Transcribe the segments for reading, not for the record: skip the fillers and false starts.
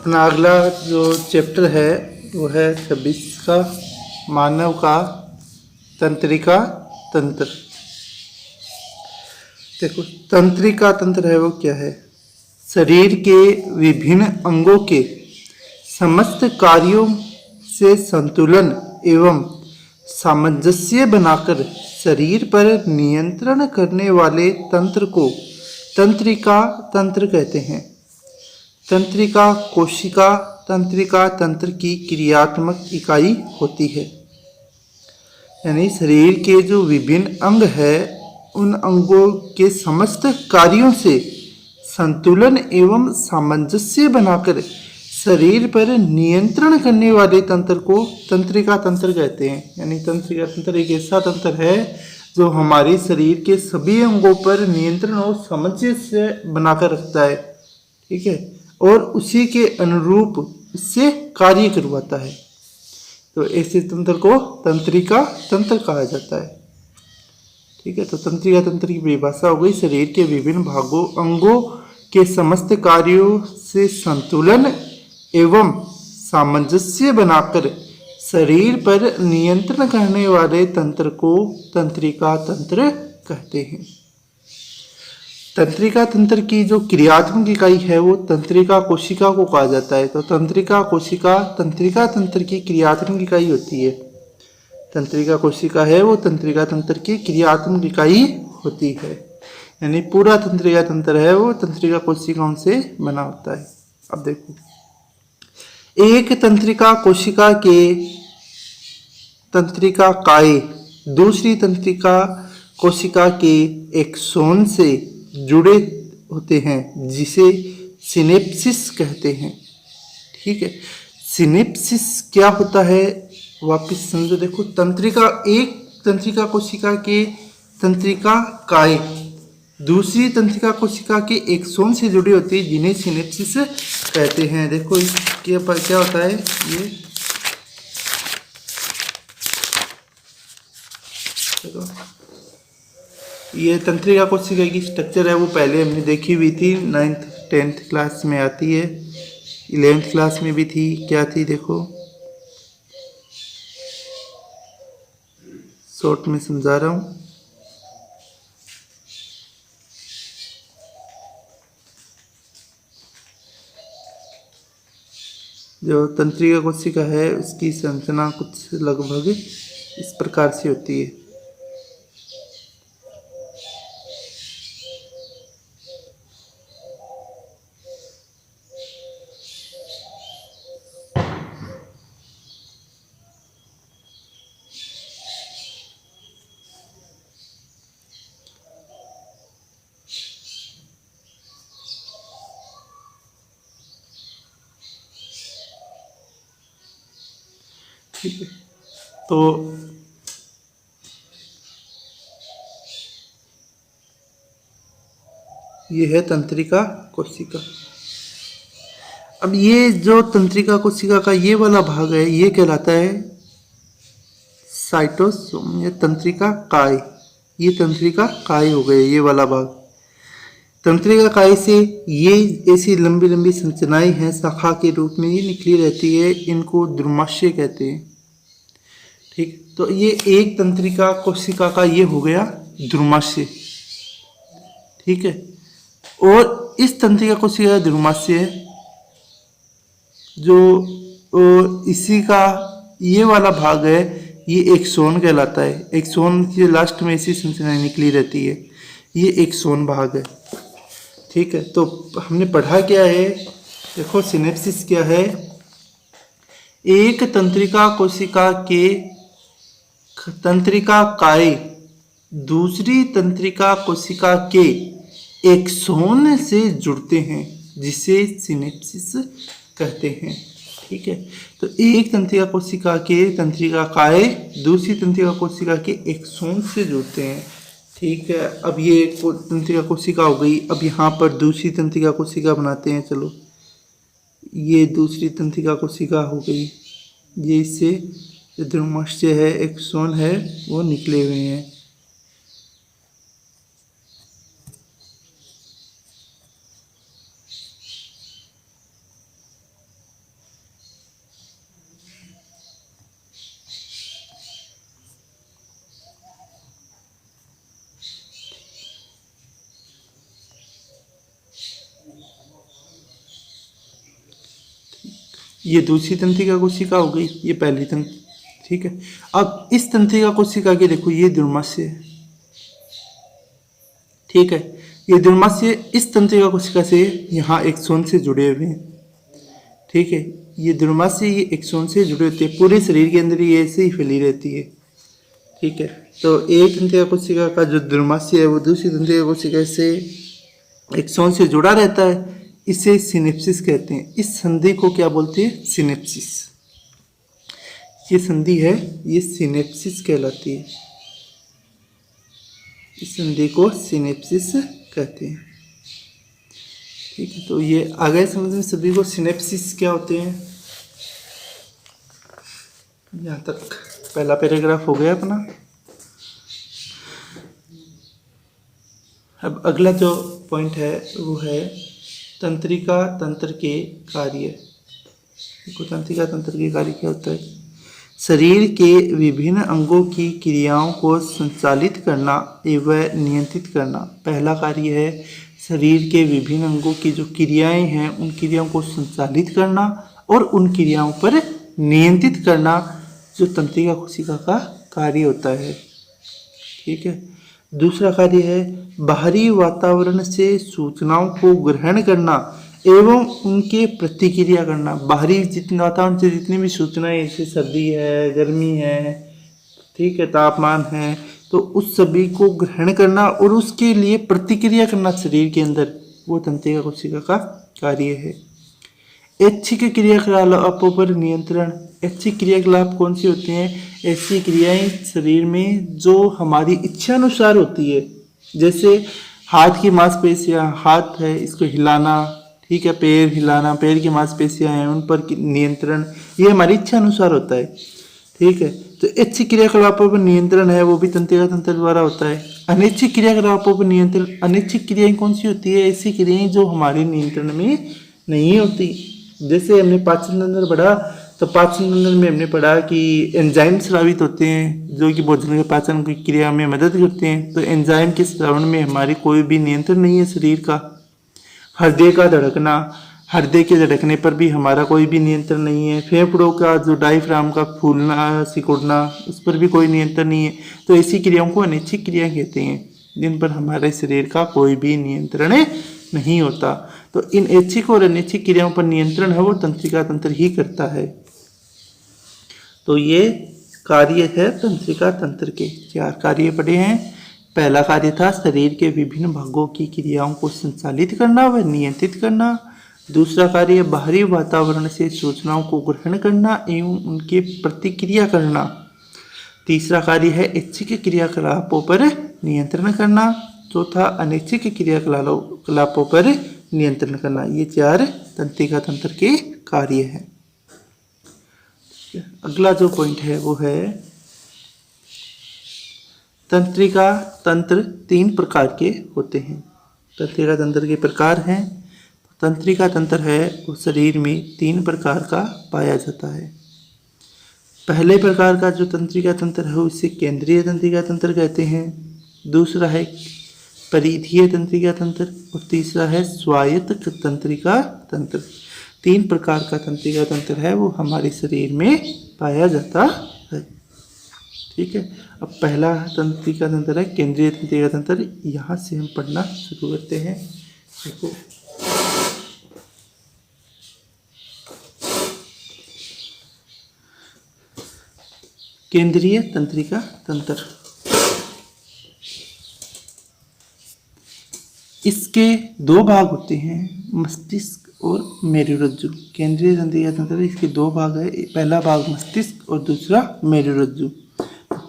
अपना अगला जो चैप्टर है वो है 26 का मानव का तंत्रिका तंत्र। देखो, तंत्रिका तंत्र है वो क्या है? शरीर के विभिन्न अंगों के समस्त कार्यों से संतुलन एवं सामंजस्य बनाकर शरीर पर नियंत्रण करने वाले तंत्र को तंत्रिका तंत्र कहते हैं। तंत्रिका कोशिका तंत्रिका तंत्र की क्रियात्मक इकाई होती है। यानी शरीर के जो विभिन्न अंग है उन अंगों के समस्त कार्यों से संतुलन एवं सामंजस्य बनाकर शरीर पर नियंत्रण करने वाले तंत्र को तंत्रिका तंत्र कहते हैं। यानी तंत्रिका तंत्र एक ऐसा तंत्र है जो हमारे शरीर के सभी अंगों पर नियंत्रण और सामंजस्य बनाकर रखता है, ठीक है, और उसी के अनुरूप उससे कार्य करवाता है। तो ऐसे तंत्र को तंत्रिका तंत्र कहा जाता है, ठीक है। तो तंत्रिका तंत्र की परिभाषा हो गई, शरीर के विभिन्न भागों अंगों के समस्त कार्यों से संतुलन एवं सामंजस्य बनाकर शरीर पर नियंत्रण करने वाले तंत्र को तंत्रिका तंत्र कहते हैं। तंत्रिका तंत्र की जो क्रियात्मक इकाई है वो तंत्रिका कोशिका को कहा जाता है। तो तंत्रिका कोशिका तंत्रिका तंत्र की क्रियात्मक इकाई होती है। तंत्रिका कोशिका है वो तंत्रिका तंत्र की क्रियात्मक इकाई होती है। यानी पूरा तंत्रिका तंत्र है वो तंत्रिका कोशिकाओं से बना होता है। अब देखो, एक तंत्रिका कोशिका के तंत्रिका काय दूसरी तंत्रिका कोशिका के एक्सोन से जुड़े होते हैं जिसे सिनेप्सिस कहते हैं, ठीक है। सिनेप्सिस क्या होता है वापस समझो। देखो, एक तंत्रिका कोशिका के तंत्रिका काय दूसरी तंत्रिका कोशिका के एक्सोन से जुड़ी होती है जिन्हें सिनेप्सिस कहते हैं। देखो इसके पर क्या होता है, ये तंत्रिका कोशिका की स्ट्रक्चर है वो पहले हमने देखी हुई थी, 9th 10th क्लास में आती है, 11th क्लास में भी थी। क्या थी देखो, शॉर्ट में समझा रहा हूँ। जो तंत्रिका कोशिका है उसकी संरचना कुछ लगभग इस प्रकार से होती है। ठीक है, तो ये है तंत्रिका कोशिका। अब ये जो तंत्रिका कोशिका का ये वाला भाग है ये कहलाता है साइटोसोम। ये तंत्रिका काय, ये तंत्रिका काय हो गए ये वाला भाग। तंत्रिका काय से ये ऐसी लंबी लंबी संरचनाएं हैं शाखा के रूप में ये निकली रहती है, इनको द्रुमाशय कहते हैं, ठीक। तो ये एक तंत्रिका कोशिका का ये हो गया द्रुमाशय, ठीक है। और इस तंत्रिका कोशिका का द्रुमाशय जो इसी का ये वाला भाग है ये एक्सोन कहलाता है। एक्सोन के लास्ट में ऐसी संरचनाएं निकली रहती है, ये एक्सोन भाग है, ठीक है। तो हमने पढ़ा क्या है, देखो सिनेप्सिस क्या है, एक तंत्रिका कोशिका के तंत्रिका काय दूसरी तंत्रिका कोशिका के एक्सोन से जुड़ते हैं जिसे सिनेप्सिस कहते हैं, ठीक है। तो एक तंत्रिका कोशिका के तंत्रिका काय दूसरी तंत्रिका कोशिका के एक्सोन से जुड़ते हैं, ठीक है। अब ये तंत्रिका कोशिका हो गई। अब यहाँ पर दूसरी तंत्रिका कोशिका बनाते हैं। चलो, ये दूसरी तंत्रिका कोशिका हो गई, ये इससे द्रुमाशय है एक्सोन है वो निकले हुए हैं। ये दूसरी तंत्रिका कोशिका हो गई, ये पहली तंत्र, ठीक है। अब इस तंत्रिका कोशिका के देखो ये दुर्मास्य है, ठीक है। ये दुर्मास्य इस तंत्रिका कोशिका से यहाँ एक्सोन से जुड़े हुए हैं, ठीक है। ये दुर्मास्य ये एक्सोन से जुड़े होते हैं, पूरे शरीर के अंदर ये ऐसे ही फैली रहती है, ठीक है। तो एक तंत्रिका कोशिका का जो दुर्मास्य है वो दूसरी तंत्रिका कोशिका से एक्सोन से जुड़ा रहता है, इसे सिनेप्सिस कहते हैं। इस संधि को क्या बोलते हैं? सिनेप्सिस। ये संधि है ये सिनेप्सिस कहलाती है, इस संधि को सिनेप्सिस कहते हैं, ठीक है। तो ये आ गए समझ में सभी को सिनेप्सिस क्या होते हैं। यहाँ तक पहला पैराग्राफ हो गया अपना। अब अगला जो पॉइंट है वो है तंत्रिका तंत्र के कार्य। देखो तंत्रिका तंत्र के कार्य क्या होता है? शरीर के विभिन्न अंगों की क्रियाओं को संचालित करना एवं नियंत्रित करना। पहला कार्य है शरीर के विभिन्न अंगों की जो क्रियाएं हैं उन क्रियाओं को संचालित करना और उन क्रियाओं पर नियंत्रित करना, जो तंत्रिका कोशिका का कार्य होता है, ठीक है। दूसरा कार्य है बाहरी वातावरण से सूचनाओं को ग्रहण करना एवं उनके प्रतिक्रिया करना। बाहरी जितने वातावरण से जितनी भी सूचनाएं, जैसे सर्दी है, गर्मी है, ठीक है, तापमान है, तो उस सभी को ग्रहण करना और उसके लिए प्रतिक्रिया करना शरीर के अंदर, वो तंत्रिका कोशिका का कार्य है। ऐच्छिक क्रियाकलापों पर नियंत्रण। ऐच्छिक क्रियाकलाप कौन सी होती हैं? ऐसी क्रियाएं शरीर में जो हमारी इच्छा अनुसार होती है, जैसे हाथ की मांसपेशियां, हाथ है इसको हिलाना, ठीक है, पैर हिलाना, पैर की मांसपेशियां हैं उन पर नियंत्रण, ये हमारी इच्छा अनुसार होता है, ठीक है। तो ऐच्छिक क्रियाकलापों पर नियंत्रण है वो भी तंत्रिका तंत्र द्वारा होता है। अनैच्छिक क्रियाकलापों पर नियंत्रण। अनैच्छिक क्रियाएं कौन सी होती है? ऐसी क्रियाएं जो हमारे नियंत्रण में नहीं होती। जैसे हमने पाचन तंत्र पढ़ा, तो पाचन तंत्र में हमने पढ़ा कि एंजाइम स्रावित होते हैं जो कि भोजन के पाचन की क्रिया में मदद करते हैं। तो एंजाइम के स्रावण में हमारी कोई भी नियंत्रण नहीं है शरीर का। हृदय का धड़कना, हृदय के धड़कने पर भी हमारा कोई भी नियंत्रण नहीं है। फेफड़ों का जो डायफ्राम का फूलना सिकुड़ना, उस पर भी कोई नियंत्रण नहीं है। तो ऐसी क्रियाओं को अनैच्छिक क्रिया कहते हैं जिन पर हमारे शरीर का कोई भी नियंत्रण नहीं होता। तो इन ऐच्छिक और अनैच्छिक क्रियाओं पर नियंत्रण है वो तंत्रिका तंत्र ही करता है। तो ये कार्य है तंत्रिका तंत्र के। 4 कार्य पढ़े हैं। पहला कार्य था शरीर के विभिन्न भागों की क्रियाओं को संचालित करना व नियंत्रित करना। दूसरा कार्य बाहरी वातावरण से सूचनाओं को ग्रहण करना एवं उनके प्रतिक्रिया करना। तीसरा कार्य है ऐच्छिक क्रियाकलापों पर नियंत्रण करना। चौथा अनैच्छिक क्रियाकलापों पर नियंत्रण करना। ये 4 तंत्रिका तंत्र के कार्य हैं। अगला जो पॉइंट है वो है तंत्रिका तंत्र 3 प्रकार के होते हैं। तंत्रिका तंत्र के प्रकार हैं। तंत्रिका तंत्र है वो शरीर में 3 प्रकार का पाया जाता है। पहले प्रकार का जो तंत्रिका तंत्र है उसे केंद्रीय तंत्रिका तंत्र कहते हैं। दूसरा है परिधीय तंत्रिका तंत्र और तीसरा है स्वायत्त तंत्रिका तंत्र। 3 प्रकार का तंत्रिका तंत्र है वो हमारे शरीर में पाया जाता है, ठीक है। अब पहला तंत्रिका तंत्र है केंद्रीय तंत्रिका तंत्र। यहाँ से हम पढ़ना शुरू करते हैं। देखो केंद्रीय तंत्रिका तंत्र, इसके 2 भाग होते हैं, मस्तिष्क और मेरुरज्जु। केंद्रीय तंत्रिका तंत्र इसके 2 भाग है, पहला भाग मस्तिष्क और दूसरा मेरुरज्जु।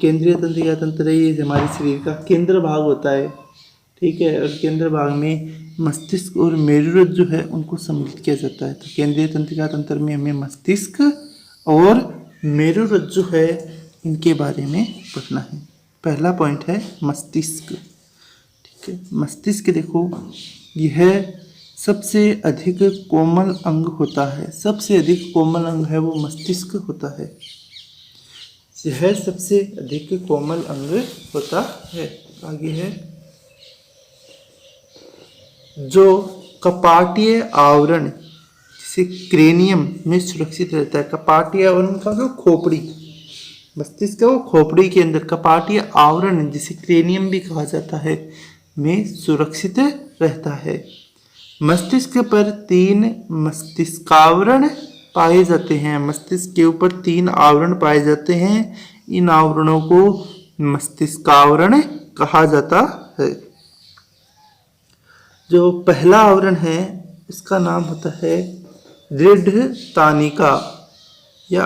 केंद्रीय तंत्रिका तंत्र ये हमारे शरीर का केंद्र भाग होता है, ठीक है, और केंद्र भाग में मस्तिष्क और मेरुरज्जु है उनको सम्मिलित किया जाता है। तो केंद्रीय तंत्रिका तंत्र में हमें मस्तिष्क और मेरुरज्जु है इनके बारे में पढ़ना है। पहला पॉइंट है मस्तिष्क, ठीक है। मस्तिष्क देखो यह सबसे अधिक कोमल अंग होता है। सबसे अधिक कोमल अंग है वो मस्तिष्क होता है। यह सबसे अधिक कोमल अंग होता है। आगे है जो कपाटीय आवरण जिसे क्रेनियम में सुरक्षित रहता है। कपाटीय आवरण का जो खोपड़ी, मस्तिष्क का वो खोपड़ी के अंदर कपाटीय आवरण जिसे क्रेनियम भी कहा जाता है में सुरक्षित रहता है। मस्तिष्क पर 3 मस्तिष्कावरण पाए जाते हैं। मस्तिष्क के ऊपर 3 आवरण पाए जाते हैं। इन आवरणों को मस्तिष्कावरण कहा जाता है। जो पहला आवरण है इसका नाम होता है दृढ़ तानिका या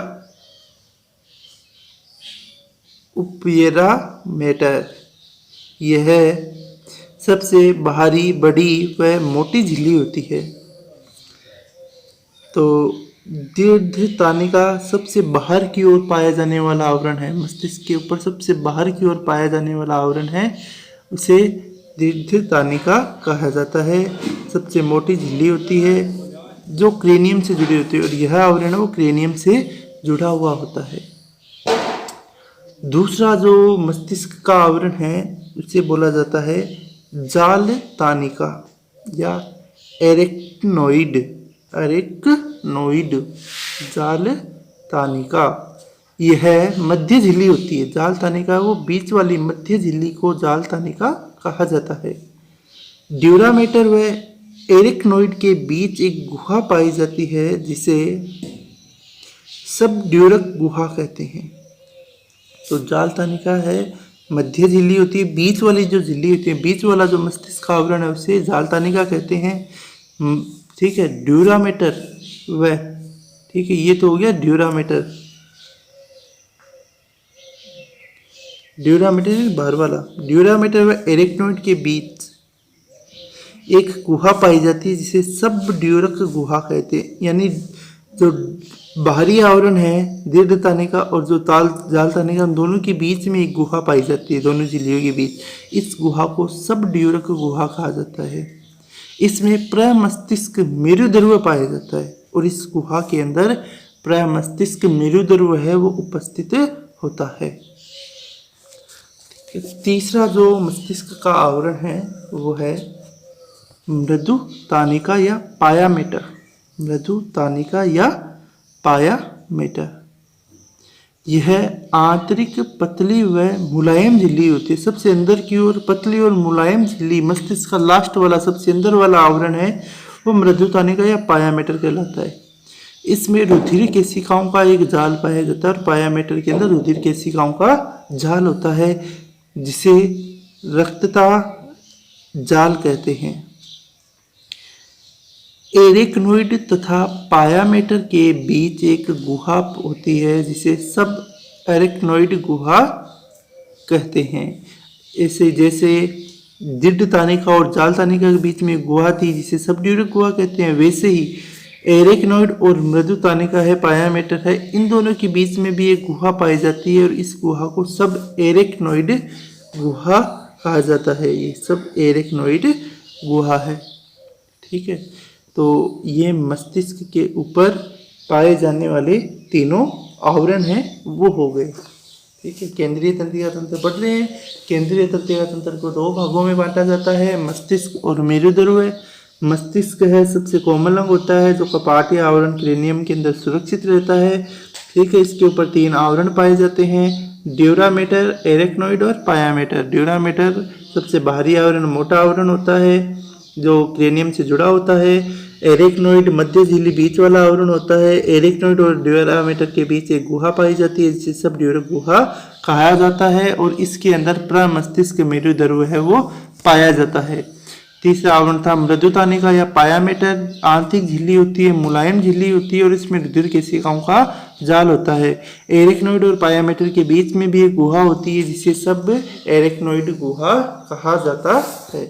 उपयरा मेटर। यह सबसे बाहरी, बड़ी व मोटी झिल्ली होती है। तो दृढ़ तानिका सबसे बाहर की ओर पाया जाने वाला आवरण है। मस्तिष्क के ऊपर सबसे बाहर की ओर पाया जाने वाला आवरण है, उसे दृढ़ तानिका कहा जाता है। सबसे मोटी झिल्ली होती है जो क्रेनियम से जुड़ी होती है, और यह आवरण है वो क्रेनियम से जुड़ा हुआ होता है। दूसरा जो मस्तिष्क का आवरण है उसे बोला जाता है जाल तानिका या एरेक्नोइड। जाल तानिका यह मध्य झिल्ली होती है। जाल तानिका वो बीच वाली मध्य झिल्ली को जाल तानिका कहा जाता है। ड्यूरामेटर व एरेक्नोइड के बीच एक गुहा पाई जाती है जिसे सबड्यूरक गुहा कहते हैं। तो जाल तानिका है, मध्य झिल्ली होती है, बीच वाली जो झिल्ली होती है, बीच वाला जो मस्तिष्क का आवरण है उसे जाल तानिका कहते हैं। ठीक है, ड्यूरामेटर व ठीक है, ये तो हो गया ड्यूरामेटर बाहर वाला। ड्यूरामेटर व एरेक्नोइड के बीच एक गुहा पाई जाती है जिसे सबड्यूरक गुहा कहते हैं। यानी जो बाहरी आवरण है दृढ़ तानिका और जो जाल तानिका, उन दोनों के बीच में एक गुहा पाई जाती है, दोनों झिल्लियों के बीच। इस गुहा को सबड्यूरक गुहा कहा जाता है। इसमें प्रमस्तिष्क मेरुदर्व पाया जाता है और इस गुहा के अंदर प्रमस्तिष्क मेरुदर्व है वो उपस्थित होता है। तीसरा जो मस्तिष्क का आवरण है वो है मृदु तानिका या पायामेटर। मृदु तानिका या पायामेटर यह आंतरिक पतली व मुलायम झिल्ली होती है। सबसे अंदर की ओर पतली और मुलायम झिल्ली, मस्तिष्क का लास्ट वाला सबसे अंदर वाला आवरण है वो मृदु तानिका या पायामेटर कहलाता है। इसमें रुधिर केशिकाओं का एक जाल पाया जाता है और पायामेटर के अंदर रुधिर केशिकाओं का जाल होता है जिसे रक्तता जाल कहते हैं। एरेक्नोइड तथा पायामेटर के बीच एक गुहा होती है जिसे सब एरेक्नोइड गुहा कहते हैं। ऐसे जैसे दृढ़ तानिका और जाल तानिका के बीच में गुहा थी जिसे सबड्यूरक गुहा कहते हैं, वैसे ही एरेक्नोइड और मृदु तानिका है, पायामेटर है, इन दोनों के बीच में भी एक गुहा पाई जाती है और इस गुहा को सब एरेक्नोइड गुहा कहा जाता है। ये सब एरेक्नोइड गुहा है। ठीक है, तो ये मस्तिष्क के ऊपर पाए जाने वाले तीनों आवरण हैं वो हो गए। ठीक है, केंद्रीय तंत्रिका तंत्र पढ़ रहे हैं। केंद्रीय तंत्रिका तंत्र को 2 भागों में बांटा जाता है, मस्तिष्क और मेरुदर्व। मस्तिष्क है सबसे कोमल अंग होता है जो कपाटीय आवरण क्रेनियम के अंदर सुरक्षित रहता है। ठीक है, इसके ऊपर 3 आवरण पाए जाते हैं, ड्यूरामेटर, एरेक्नोइड और पायामेटर। ड्यूरामेटर सबसे बाहरी आवरण, मोटा आवरण होता है जो क्रेनियम से जुड़ा होता है। एरेक्नोइड मध्य झिल्ली बीच वाला आवरण होता है। एरेक्नोइड और ड्यूरामेटर के बीच एक गुहा पाई जाती है जिसे सबड्यूरक गुहा कहा जाता है और इसके अंदर प्रमस्तिष्क मेरुदर्व है वो पाया जाता है। तीसरा आवरण था मृदु तानिका या पायामेटर। आंतरिक झिल्ली होती है, मुलायम झिल्ली होती है और इसमें रुधिर केशिकाओं का जाल होता है। एरेक्नोइड और पायामेटर के बीच में भी एक गुहा होती है जिसे सब एरेक्नोइड गुहा कहा जाता है।